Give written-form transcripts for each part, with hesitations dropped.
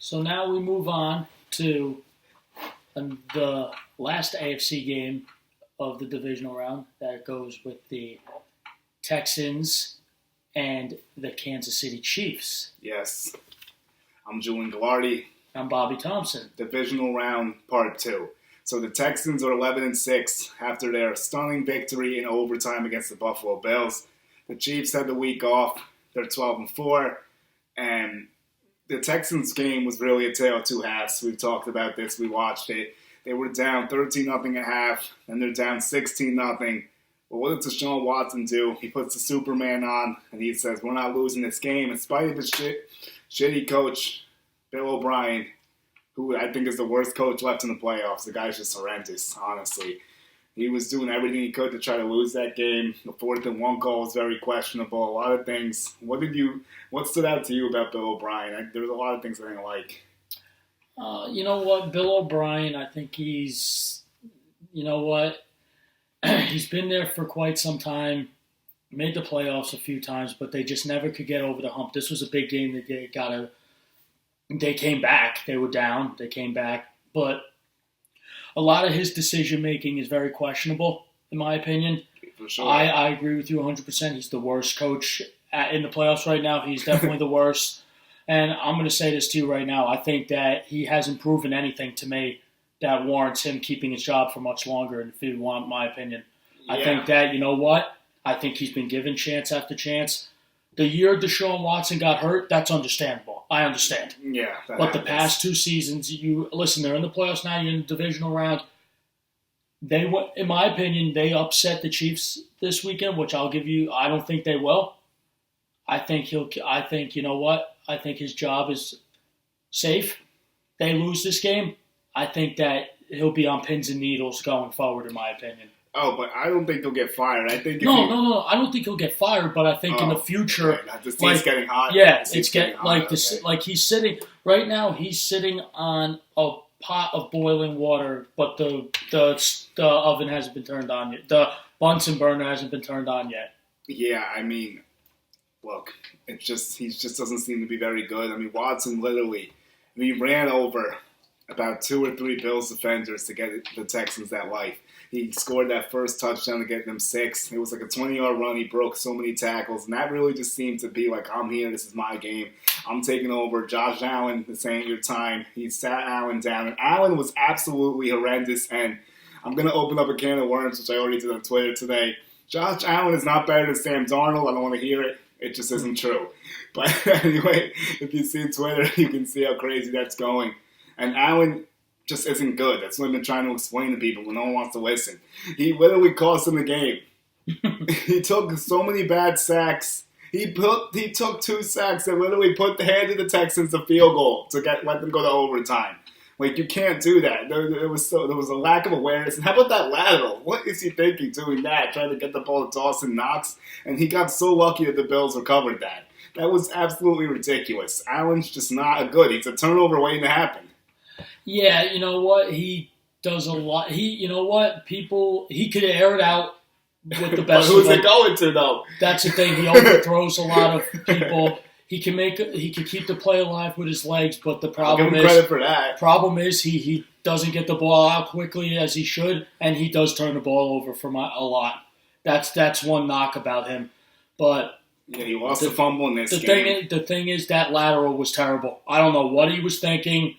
So now we move on to the last AFC game of the divisional round. That goes with the Texans and the Kansas City Chiefs. Yes. I'm Julian Gallardi. I'm Bobby Thompson. Divisional round part 2. So the Texans are 11-6 after their stunning victory in overtime against the Buffalo Bills. The Chiefs had the week off. They're 12-4. And the Texans game was really a tale of two halves. We've talked about this. We watched it. They were down 13-0 at half, and they're down 16-0. But what does Deshaun Watson do? He puts the Superman on, and he says, we're not losing this game. In spite of his shitty coach, Bill O'Brien, who I think is the worst coach left in the playoffs. The guy's just horrendous, honestly. He was doing everything he could to try to lose that game. The 4th and 1 call was very questionable. A lot of things. What stood out to you about Bill O'Brien? There was a lot of things I didn't like. You know what? Bill O'Brien, I think he's been there for quite some time. Made the playoffs a few times, but they just never could get over the hump. This was a big game that they came back. They were down. They came back. But a lot of his decision-making is very questionable, in my opinion. For sure. I agree with you 100%. He's the worst coach in the playoffs right now. He's definitely the worst. And I'm going to say this to you right now. I think that he hasn't proven anything to me that warrants him keeping his job for much longer, if you want my opinion. Yeah. I think that, you know what? I think he's been given chance after chance. The year Deshaun Watson got hurt, that's understandable. I understand. Yeah. But the past 2 seasons, they're in the playoffs now, you're in the divisional round. In my opinion, they upset the Chiefs this weekend, which I'll give you. I don't think they will. I think you know what? I think his job is safe. They lose this game, I think that he'll be on pins and needles going forward, in my opinion. Oh, but I don't think he'll get fired. I think No. I don't think he'll get fired, but I think in the future, okay. This team's getting hot. Yeah, it's getting hot. Like he's sitting right now. He's sitting on a pot of boiling water, but the oven hasn't been turned on yet. The Bunsen burner hasn't been turned on yet. Yeah, I mean, look, he just doesn't seem to be very good. I mean, Watson literally, he ran over about 2 or 3 Bills defenders to get the Texans that life. He scored that first touchdown to get them 6. It was like a 20-yard run. He broke so many tackles, and that really just seemed to be like, I'm here. This is my game. I'm taking over. Josh Allen, this ain't your time. He sat Allen down, and Allen was absolutely horrendous, and I'm going to open up a can of worms, which I already did on Twitter today. Josh Allen is not better than Sam Darnold. I don't want to hear it. It just isn't true. But anyway, if you see Twitter, you can see how crazy that's going. And Allen just isn't good. That's what I've been trying to explain to people, but no one wants to listen. He literally cost them the game. He took so many bad sacks. He took 2 sacks that literally handed the Texans a field goal to let them go to overtime. Like, you can't do that. There was a lack of awareness. And how about that lateral? What is he thinking doing that? Trying to get the ball to Dawson Knox? And he got so lucky that the Bills recovered that. That was absolutely ridiculous. Allen's just not good. It's a turnover waiting to happen. Yeah, you know what? He does a lot. You know what? He could air it out with the best. Who's it going to, though? That's the thing. He overthrows a lot of people. He can keep the play alive with his legs, but the problem I'll give him credit for that. Problem is he doesn't get the ball out quickly as he should, and he does turn the ball over for a lot. That's one knock about him. But yeah, he lost the fumble in this game. The thing is that lateral was terrible. I don't know what he was thinking.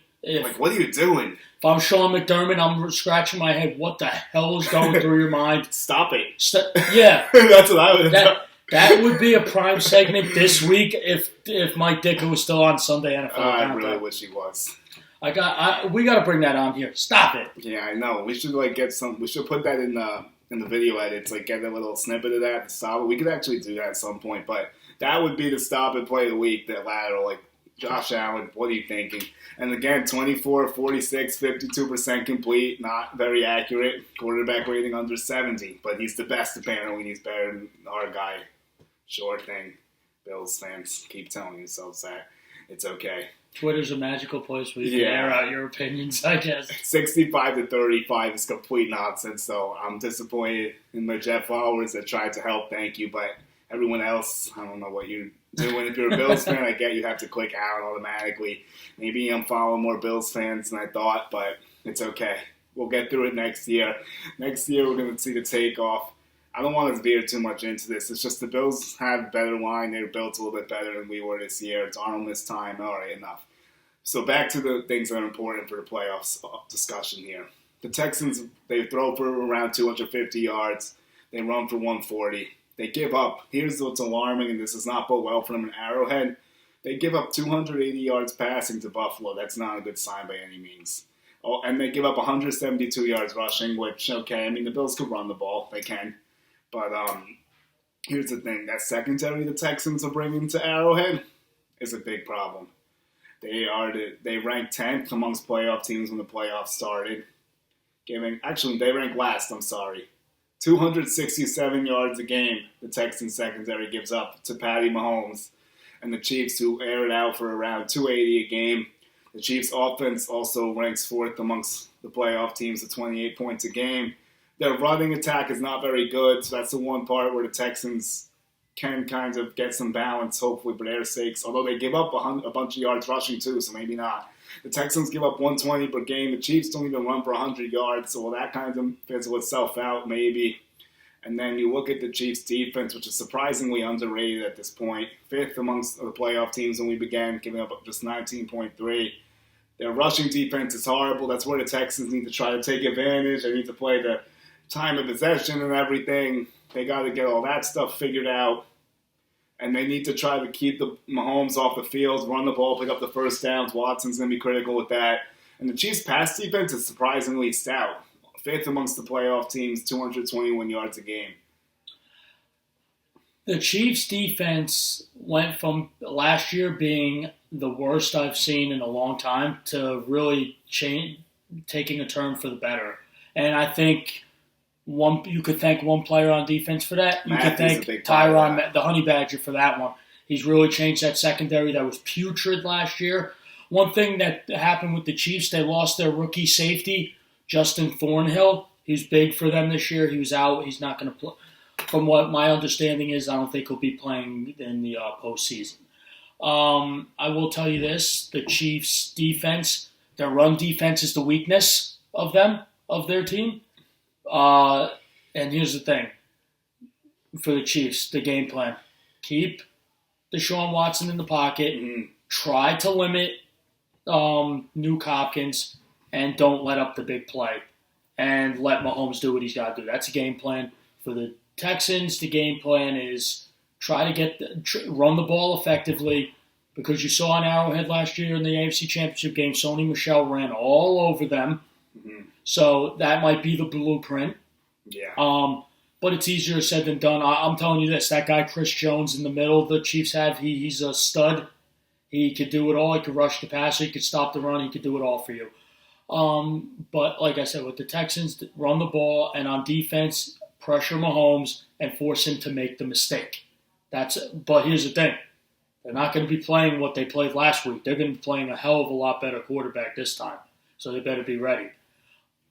What are you doing? If I'm Sean McDermott, I'm scratching my head. What the hell is going through your mind? Stop it. Yeah. That's what I would have done. That would be a prime segment this week if Mike Ditka was still on Sunday NFL. I really wish he was. We got to bring that on here. Stop it. Yeah, I know. We should get some. We should put that in the video edits. Like get a little snippet of that to stop it. We could actually do that at some point, but that would be the stop and play of the week. That lateral, like Josh Allen. What are you thinking? And again, 24, 46, 52% complete. Not very accurate. Quarterback rating under 70, but he's the best apparently. He's better than our guy. Sure thing. Bills fans keep telling yourselves that. It's okay. Twitter's a magical place where you can air out your opinions, I guess. 65-35 is complete nonsense, so I'm disappointed in my Jeff followers that tried to help. Thank you, but everyone else, I don't know what you're So if you're a Bills fan, I get you have to click out automatically. Maybe I'm following more Bills fans than I thought, but it's okay. We'll get through it next year. Next year, we're going to see the takeoff. I don't want to veer too much into this. It's just the Bills have a better line. They're built a little bit better than we were this year. It's Arnold this time. All right, enough. So back to the things that are important for the playoffs discussion here. The Texans, they throw for around 250 yards. They run for 140. They give up. Here's what's alarming, and this does not bode well for them in Arrowhead. They give up 280 yards passing to Buffalo. That's not a good sign by any means. Oh, and they give up 172 yards rushing, which, okay, I mean, the Bills could run the ball. They can. But here's the thing. That secondary the Texans are bringing to Arrowhead is a big problem. They ranked 10th amongst playoff teams when the playoffs started. They ranked last, 267 yards a game the Texans secondary gives up to Patty Mahomes and the Chiefs, who air it out for around 280 a game. The Chiefs offense also ranks 4th amongst the playoff teams at 28 points a game. Their running attack is not very good, so that's the one part where the Texans can kind of get some balance, hopefully, for their sakes. Although they give up a bunch of yards rushing too, so maybe not. The Texans give up 120 per game. The Chiefs don't even run for 100 yards, so that kind of fizzle itself out, maybe. And then you look at the Chiefs' defense, which is surprisingly underrated at this point. 5th amongst the playoff teams when we began, giving up just 19.3. Their rushing defense is horrible. That's where the Texans need to try to take advantage. They need to play the time of possession and everything. They got to get all that stuff figured out. And they need to try to keep the Mahomes off the field, run the ball, pick up the first downs. Watson's going to be critical with that. And the Chiefs' pass defense is surprisingly stout. 5th amongst the playoff teams, 221 yards a game. The Chiefs' defense went from last year being the worst I've seen in a long time to really taking a turn for the better. And I think you could thank one player on defense for that. You could thank Tyron, the Honey Badger, for that one. He's really changed that secondary that was putrid last year. One thing that happened with the Chiefs, they lost their rookie safety, Justin Thornhill. He's big for them this year. He was out. He's not going to play. From what my understanding is, I don't think he'll be playing in the postseason. I will tell you this. The Chiefs' defense, their run defense is the weakness of their team. And here's the thing. For the Chiefs, the game plan. Keep Deshaun Watson in the pocket. Try to limit Nuke Hopkins. And don't let up the big play. And let Mahomes do what he's got to do. That's a game plan. For the Texans, the game plan is try to run the ball effectively. Because you saw in Arrowhead last year in the AFC Championship game, Sony Michel ran all over them. So that might be the blueprint. Yeah. But it's easier said than done. I'm telling you this. That guy, Chris Jones, in the middle the Chiefs have, he's a stud. He could do it all. He could rush the passer. He could stop the run. He could do it all for you. But like I said, with the Texans, run the ball, and on defense, pressure Mahomes and force him to make the mistake. But here's the thing. They're not going to be playing what they played last week. They're going to be playing a hell of a lot better quarterback this time. So they better be ready.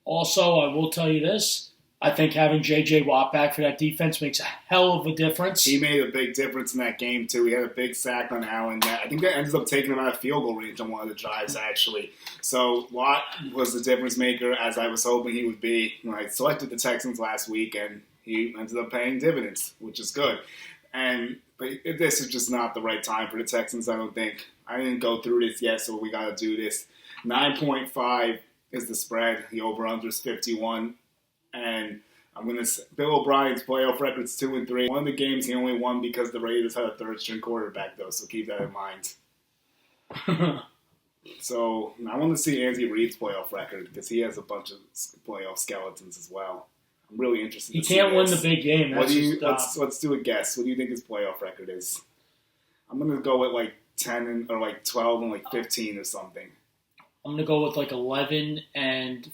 Also, I will tell you this. I think having J.J. Watt back for that defense makes a hell of a difference. He made a big difference in that game, too. He had a big sack on Allen. I think that ended up taking him out of field goal range on one of the drives, actually. So Watt was the difference maker, as I was hoping he would be. I selected the Texans last week, and he ended up paying dividends, which is good. But this is just not the right time for the Texans, I don't think. I didn't go through this yet, so we got to do this. 9.5 is the spread. The over-under is 51. And Bill O'Brien's playoff record's 2-3. One of the games he only won because the Raiders had a third-string quarterback, though, so keep that in mind. So I want to see Andy Reid's playoff record because he has a bunch of playoff skeletons as well. I'm really interested. He can't win the big game. Let's do a guess. What do you think his playoff record is? I'm gonna go with like 10 or like 12 and like 15 or something. I'm gonna go with like 11 and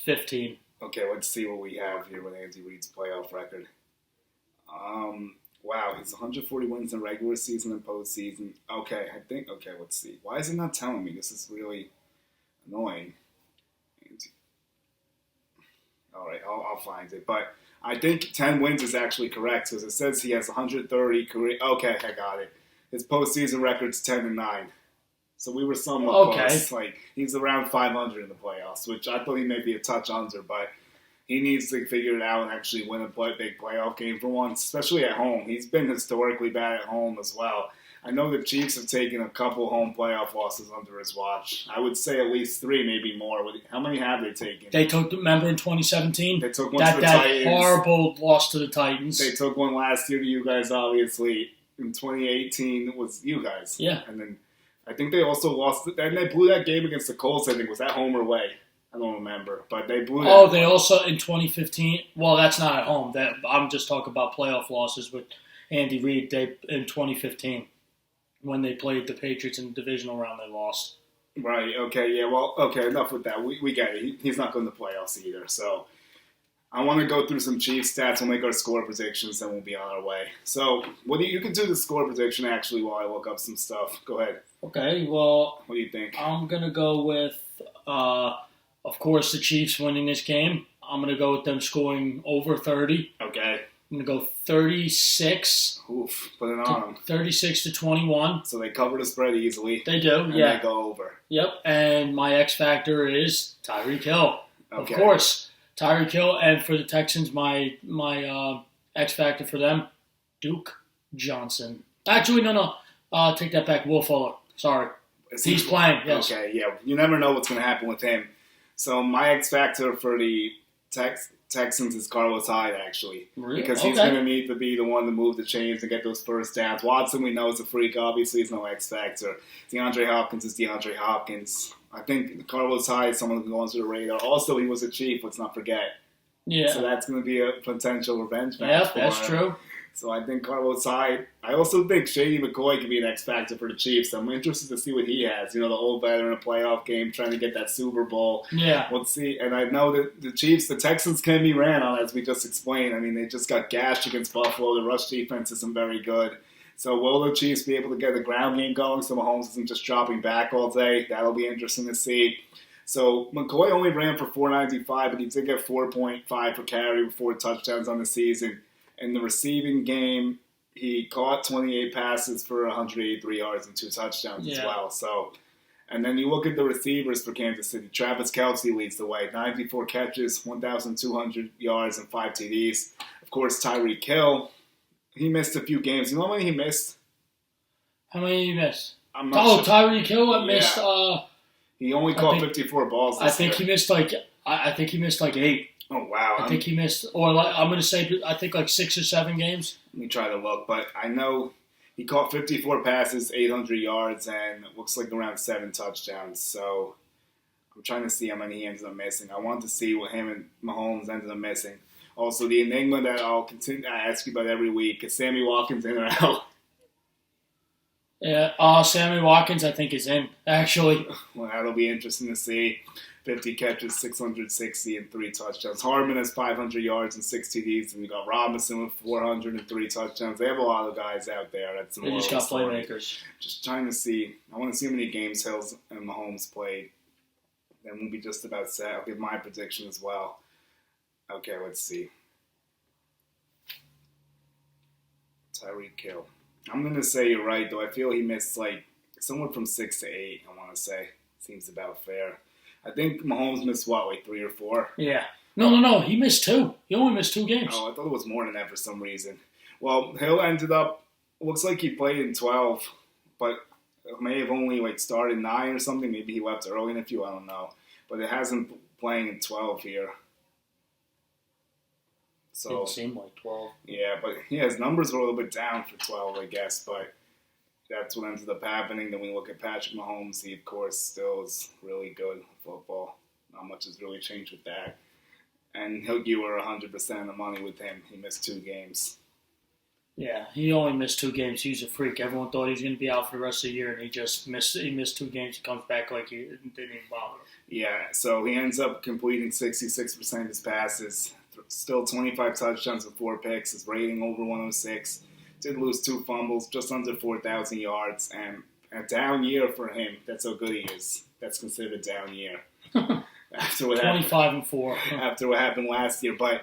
15. Okay, let's see what we have here with Andy Reid's playoff record. Wow, it's 140 wins in regular season and postseason. Okay, let's see. Why is it not telling me? This is really annoying. All right. I'll find it. But I think 10 wins is actually correct because it says he has 130 career. Okay, I got it. His postseason record's 10-9. So we were somewhat close. Like, he's around 500 in the playoffs, which I thought he may be a touch under, but he needs to figure it out and actually win a big playoff game for once, especially at home. He's been historically bad at home as well. I know the Chiefs have taken a couple home playoff losses under his watch. I would say at least 3, maybe more. How many have they taken? They took, remember in 2017? They took one to the Titans. That horrible loss to the Titans. They took one last year to you guys, obviously. In 2018, it was you guys. Yeah. And then I think they also lost. And they blew that game against the Colts, I think. Was that home or away? I don't remember. But they blew that. Oh, they also, in 2015, well, that's not at home. I'm just talking about playoff losses with Andy Reid in 2015. When they played the Patriots in the divisional round, they lost. Right, okay, yeah, well, okay, enough with that. We get it. He's not going to the playoffs either. So I want to go through some Chiefs stats. We'll make our score predictions, then we'll be on our way. So you can do the score prediction, actually, while I look up some stuff. Go ahead. Okay, well, what do you think? I'm going to go with, of course, the Chiefs winning this game. I'm going to go with them scoring over 30. Okay. I'm going to go 36. Oof, put it on them. 36 to 21. So they cover the spread easily. They do, and yeah. They go over. Yep, and my X factor is Tyreek Hill. Okay. Of course, Tyreek Hill. And for the Texans, my X factor for them, Duke Johnson. Actually, no. Take that back. Will Fuller. Sorry. He's playing, yes. Okay, yeah. You never know what's going to happen with him. So my X factor for the Texans is Carlos Hyde, actually. Really? Because he's going to need to be the one to move the chains and get those first downs. Watson, we know, is a freak. Obviously, he's no X factor. DeAndre Hopkins is DeAndre Hopkins. I think Carlos Hyde is someone who goes under the radar. Also, he was a Chief, let's not forget. Yeah. So that's going to be a potential revenge match for him. That's true. So I think Carlos Hyde. I also think Shady McCoy could be an X factor for the Chiefs. I'm interested to see what he has. You know, the old veteran in a playoff game trying to get that Super Bowl. Yeah. Let's see. And I know that the Chiefs, the Texans can be ran on, as we just explained. I mean, they just got gashed against Buffalo. The rush defense isn't very good. So will the Chiefs be able to get the ground game going so Mahomes isn't just dropping back all day? That'll be interesting to see. So McCoy only ran for 495, but he did get 4.5 per carry with 4 touchdowns on the season. In the receiving game, he caught 28 passes for 183 yards and 2 touchdowns as well. So, and then you look at the receivers for Kansas City. Travis Kelce leads the way. 94 catches, 1,200 yards, and 5 TDs. Of course, Tyreek Hill, he missed a few games. You know how many he missed? How many he missed? I'm not sure. Tyreek Hill missed... he only caught 54 balls this year. He missed I think he missed like 8. Oh, wow. I think he missed, or I'm going to say, I think like 6 or 7 games. Let me try to look, but I know he caught 54 passes, 800 yards, and it looks like around 7 touchdowns. So I'm trying to see how many he ended up missing. I want to see what him and Mahomes ended up missing. Also, the enigma that I'll continue to ask you about every week, is Sammy Watkins in or out? Yeah, Sammy Watkins, I think, is in, actually. Well, that'll be interesting to see. 50 catches, 660, and 3 touchdowns. Hardman has 500 yards and 6 TDs, and you got Robinson with 400 and 3 touchdowns. They have a lot of guys out there. That's they just got playmakers. Just trying to see. I want to see how many games Hills and Mahomes played. Then we'll be just about set. I'll give my prediction as well. Okay, let's see. Tyreek Hill. I'm going to say you're right, though. I feel he missed like somewhere from 6 to 8, I want to say. Seems about fair. I think Mahomes missed, like 3 or 4? Yeah. No. He missed 2. He only missed 2 games. Oh, I thought it was more than that for some reason. Well, Hill ended up, looks like he played in 12, but may have only started 9 or something. Maybe he left early in a few, I don't know. But it hasn't playing in 12 here. So, didn't seem like 12. Yeah, but his numbers were a little bit down for 12, I guess, but that's what ended up happening. Then we look at Patrick Mahomes. He, of course, still is really good at football. Not much has really changed with that. And you were 100% of the money with him. He missed 2 games. Yeah, he only missed 2 games. He's a freak. Everyone thought he was going to be out for the rest of the year, and he missed 2 games. He comes back like he didn't even bother. Yeah, so he ends up completing 66% of his passes. Still 25 touchdowns and 4 picks. His rating over 106. Did lose 2 fumbles, just under 4,000 yards, and a down year for him. That's how good he is. That's considered a down year. after what happened. 25-4. After what happened last year, but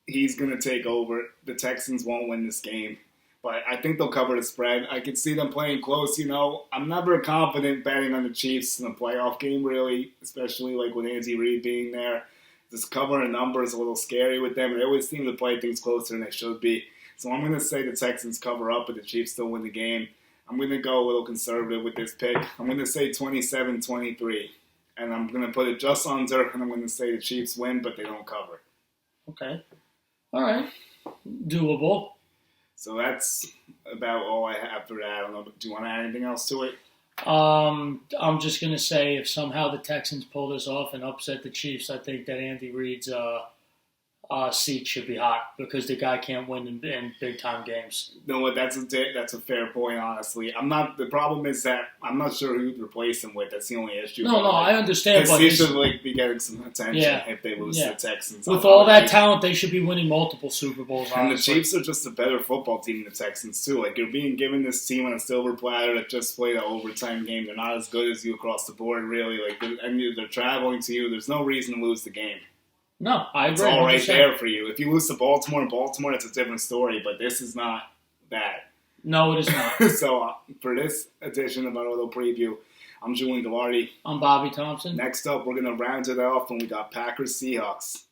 he's going to take over. The Texans won't win this game, but I think they'll cover the spread. I can see them playing close. I'm never confident betting on the Chiefs in a playoff game, really, especially like with Andy Reid being there. Just covering a number is a little scary with them. They always seem to play things closer than they should be. So I'm going to say the Texans cover up, but the Chiefs still win the game. I'm going to go a little conservative with this pick. I'm going to say 27-23. And I'm going to put it just under, and I'm going to say the Chiefs win, but they don't cover. Okay. All right. Doable. So that's about all I have for that. I don't know. Do you want to add anything else to it? I'm just going to say if somehow the Texans pull this off and upset the Chiefs, I think that Andy Reid's seat should be hot because the guy can't win in big-time games. No, what? That's a fair point, honestly. The problem is that I'm not sure who to replace him with. That's the only issue. No, I understand. But he should be getting some attention if they lose to the Texans. With all that talent, they should be winning multiple Super Bowls, honestly. And the Chiefs are just a better football team than the Texans, too. Like, you're being given this team on a silver platter that just played an overtime game. They're not as good as you across the board, really. They're traveling to you. There's no reason to lose the game. No, I agree. It's all right there for you. If you lose to Baltimore, that's a different story, but this is not that. No, it is not. So, for this edition of our little preview, I'm Julian Gallardi. I'm Bobby Thompson. Next up, we're going to round it off, and we got Packers-Seahawks.